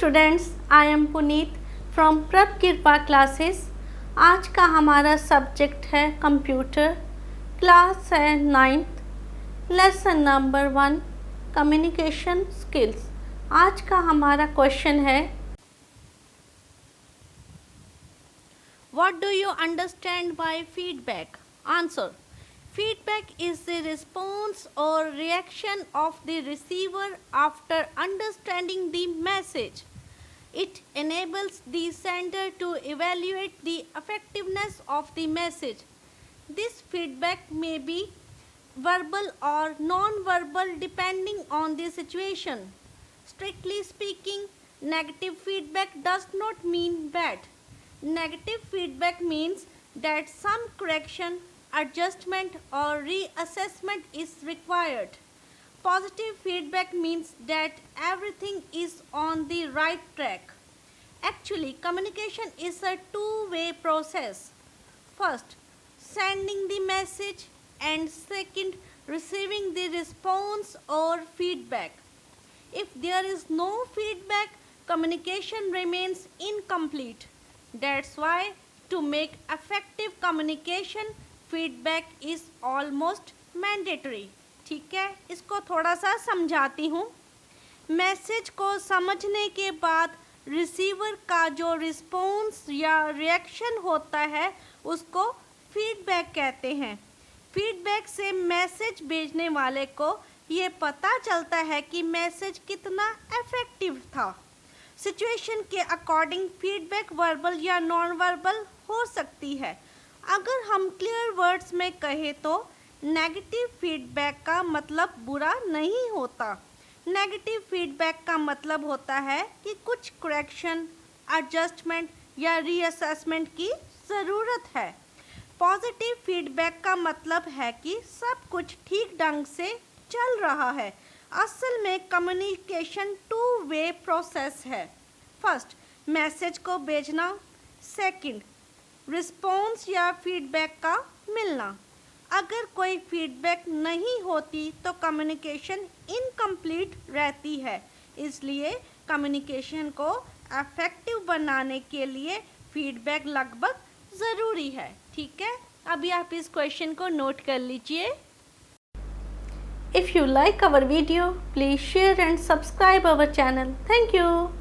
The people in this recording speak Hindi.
Students, I am Puneet from प्रभ कृपा क्लासेस। आज का हमारा सब्जेक्ट है कंप्यूटर, क्लास है 9th, lesson number 1 communication skills. आज का हमारा क्वेश्चन है, what do you understand by feedback? Answer: Feedback is the response or reaction of the receiver after understanding the message. It enables the sender to evaluate the effectiveness of the message. This feedback may be verbal or non-verbal depending on the situation. Strictly speaking, negative feedback does not mean bad. Negative feedback means that some correction, adjustment or reassessment is required. Positive feedback means that everything is on the right track. Actually, communication is a two-way process. First, sending the message, and second, receiving the response or feedback. If there is no feedback, communication remains incomplete. That's why to make effective communication, feedback is almost mandatory. ठीक है, इसको थोड़ा सा समझाती हूँ। मैसेज को समझने के बाद रिसीवर का जो रिस्पॉन्स या रिएक्शन होता है उसको फीडबैक कहते हैं। फीडबैक से मैसेज भेजने वाले को ये पता चलता है कि मैसेज कितना इफ़ेक्टिव था। सिचुएशन के अकॉर्डिंग फीडबैक वर्बल या नॉन वर्बल हो सकती है। अगर हम क्लियर वर्ड्स में कहें तो नेगेटिव फीडबैक का मतलब बुरा नहीं होता। नेगेटिव फीडबैक का मतलब होता है कि कुछ करेक्शन, एडजस्टमेंट या रीअसेसमेंट की ज़रूरत है। पॉजिटिव फीडबैक का मतलब है कि सब कुछ ठीक ढंग से चल रहा है। असल में कम्युनिकेशन टू वे प्रोसेस है। फर्स्ट, मैसेज को भेजना। सेकंड, रिस्पॉन्स या फीडबैक का मिलना। अगर कोई फीडबैक नहीं होती तो कम्युनिकेशन इनकम्प्लीट रहती है। इसलिए कम्युनिकेशन को इफेक्टिव बनाने के लिए फीडबैक लगभग ज़रूरी है। ठीक है, अभी आप इस क्वेश्चन को नोट कर लीजिए। If you like our video, please share and subscribe our channel. Thank you.